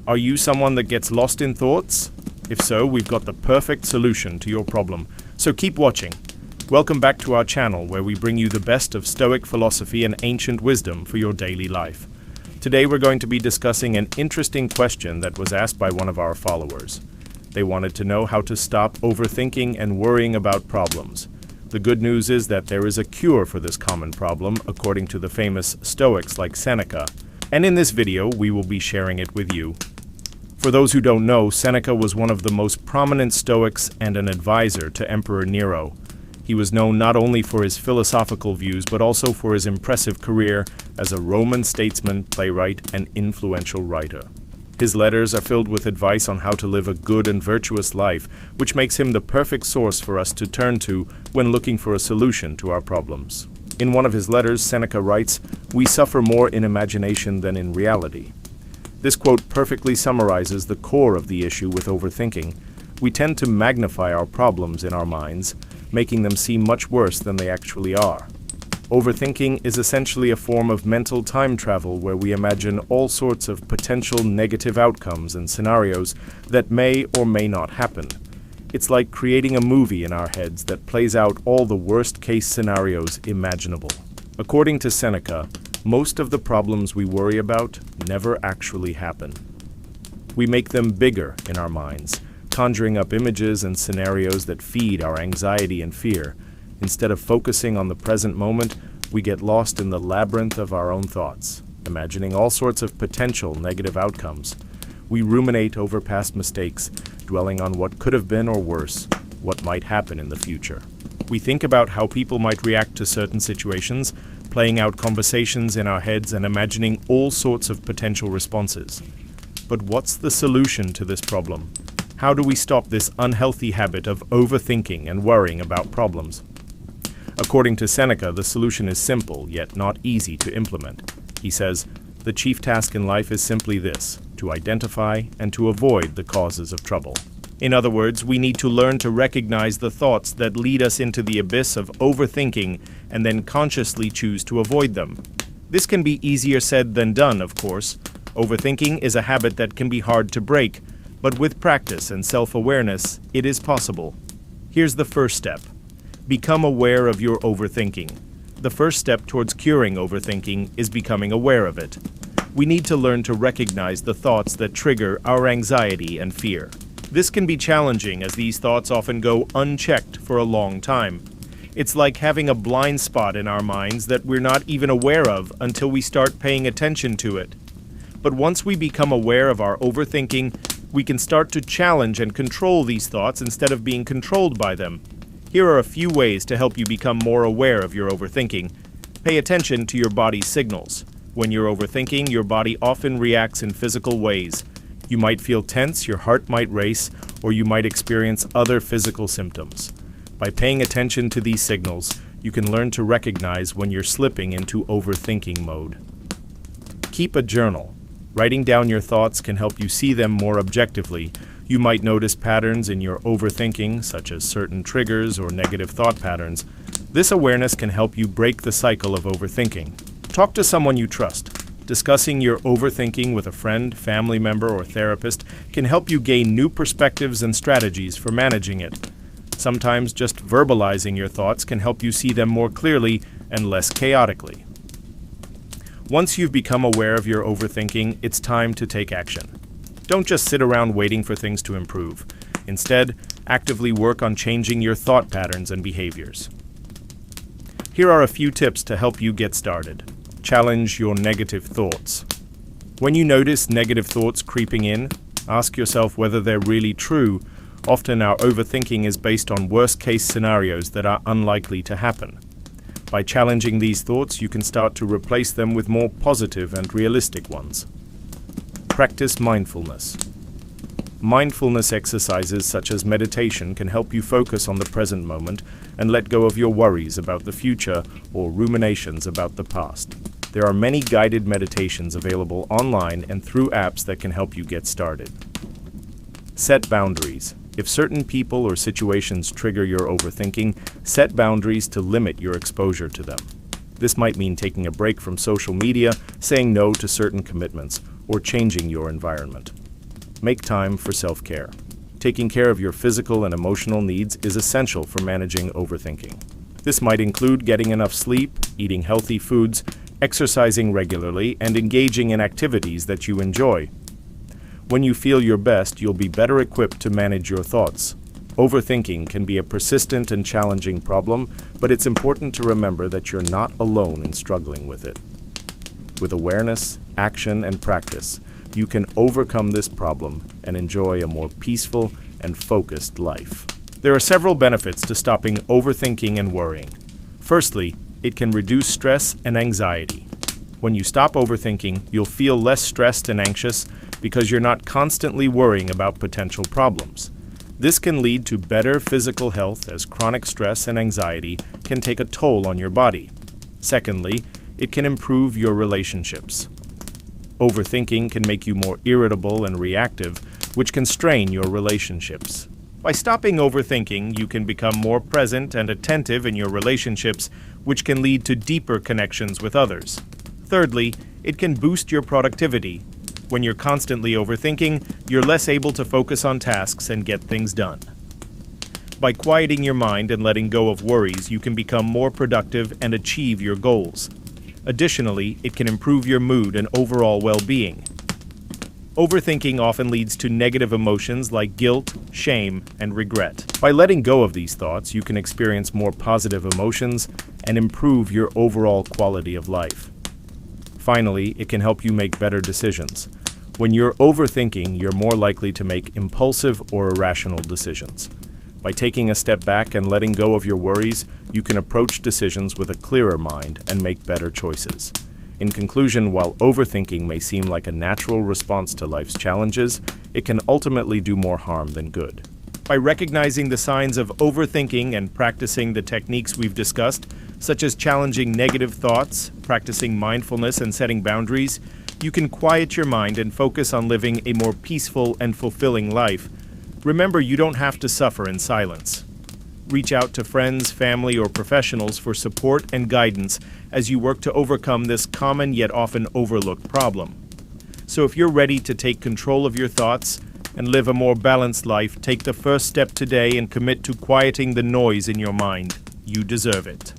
Are you someone that gets lost in thoughts? If so, we've got the perfect solution to your problem. So keep watching. Welcome back to our channel where we bring you the best of Stoic philosophy and ancient wisdom for your daily life. Today we're going to be discussing an interesting question that was asked by one of our followers. They wanted to know how to stop overthinking and worrying about problems. The good news is that there is a cure for this common problem, according to the famous Stoics like Seneca. And in this video, we will be sharing it with you. For those who don't know, Seneca was one of the most prominent Stoics and an advisor to Emperor Nero. He was known not only for his philosophical views, but also for his impressive career as a Roman statesman, playwright, and influential writer. His letters are filled with advice on how to live a good and virtuous life, which makes him the perfect source for us to turn to when looking for a solution to our problems. In one of his letters, Seneca writes, "We suffer more in imagination than in reality." This quote perfectly summarizes the core of the issue with overthinking. We tend to magnify our problems in our minds, making them seem much worse than they actually are. Overthinking is essentially a form of mental time travel where we imagine all sorts of potential negative outcomes and scenarios that may or may not happen. It's like creating a movie in our heads that plays out all the worst-case scenarios imaginable. According to Seneca, most of the problems we worry about never actually happen. We make them bigger in our minds, conjuring up images and scenarios that feed our anxiety and fear. Instead of focusing on the present moment, we get lost in the labyrinth of our own thoughts, imagining all sorts of potential negative outcomes. We ruminate over past mistakes, dwelling on what could have been or worse, what might happen in the future. We think about how people might react to certain situations, playing out conversations in our heads and imagining all sorts of potential responses. But what's the solution to this problem? How do we stop this unhealthy habit of overthinking and worrying about problems? According to Seneca, the solution is simple, yet not easy to implement. He says, "The chief task in life is simply this, to identify and to avoid the causes of trouble." In other words, we need to learn to recognize the thoughts that lead us into the abyss of overthinking and then consciously choose to avoid them. This can be easier said than done, of course. Overthinking is a habit that can be hard to break, but with practice and self-awareness, it is possible. Here's the first step. Become aware of your overthinking. The first step towards curing overthinking is becoming aware of it. We need to learn to recognize the thoughts that trigger our anxiety and fear. This can be challenging as these thoughts often go unchecked for a long time. It's like having a blind spot in our minds that we're not even aware of until we start paying attention to it. But once we become aware of our overthinking, we can start to challenge and control these thoughts instead of being controlled by them. Here are a few ways to help you become more aware of your overthinking. Pay attention to your body's signals. When you're overthinking, your body often reacts in physical ways. You might feel tense, your heart might race, or you might experience other physical symptoms. By paying attention to these signals, you can learn to recognize when you're slipping into overthinking mode. Keep a journal. Writing down your thoughts can help you see them more objectively. You might notice patterns in your overthinking, such as certain triggers or negative thought patterns. This awareness can help you break the cycle of overthinking. Talk to someone you trust. Discussing your overthinking with a friend, family member, or therapist can help you gain new perspectives and strategies for managing it. Sometimes just verbalizing your thoughts can help you see them more clearly and less chaotically. Once you've become aware of your overthinking, it's time to take action. Don't just sit around waiting for things to improve. Instead, actively work on changing your thought patterns and behaviors. Here are a few tips to help you get started. Challenge your negative thoughts. When you notice negative thoughts creeping in, ask yourself whether they're really true. Often our overthinking is based on worst-case scenarios that are unlikely to happen. By challenging these thoughts, you can start to replace them with more positive and realistic ones. Practice mindfulness. Mindfulness exercises such as meditation can help you focus on the present moment and let go of your worries about the future or ruminations about the past. There are many guided meditations available online and through apps that can help you get started. Set boundaries. If certain people or situations trigger your overthinking, set boundaries to limit your exposure to them. This might mean taking a break from social media, saying no to certain commitments, or changing your environment. make time for self-care. Taking care of your physical and emotional needs is essential for managing overthinking. This might include getting enough sleep, eating healthy foods, exercising regularly, and engaging in activities that you enjoy. When you feel your best, you'll be better equipped to manage your thoughts. Overthinking can be a persistent and challenging problem, but it's important to remember that you're not alone in struggling with it. With awareness, action, and practice, you can overcome this problem and enjoy a more peaceful and focused life. There are several benefits to stopping overthinking and worrying. Firstly, it can reduce stress and anxiety. When you stop overthinking, you'll feel less stressed and anxious because you're not constantly worrying about potential problems. This can lead to better physical health as chronic stress and anxiety can take a toll on your body. Secondly, it can improve your relationships. Overthinking can make you more irritable and reactive, which can strain your relationships. By stopping overthinking, you can become more present and attentive in your relationships, which can lead to deeper connections with others. Thirdly, it can boost your productivity. When you're constantly overthinking, you're less able to focus on tasks and get things done. By quieting your mind and letting go of worries, you can become more productive and achieve your goals. Additionally, it can improve your mood and overall well-being. Overthinking often leads to negative emotions like guilt, shame, and regret. By letting go of these thoughts, you can experience more positive emotions and improve your overall quality of life. Finally, it can help you make better decisions. When you're overthinking, you're more likely to make impulsive or irrational decisions. By taking a step back and letting go of your worries, you can approach decisions with a clearer mind and make better choices. In conclusion, while overthinking may seem like a natural response to life's challenges, it can ultimately do more harm than good. By recognizing the signs of overthinking and practicing the techniques we've discussed, such as challenging negative thoughts, practicing mindfulness, and setting boundaries, you can quiet your mind and focus on living a more peaceful and fulfilling life. Remember, you don't have to suffer in silence. Reach out to friends, family, or professionals for support and guidance as you work to overcome this common yet often overlooked problem. So if you're ready to take control of your thoughts and live a more balanced life, take the first step today and commit to quieting the noise in your mind. You deserve it.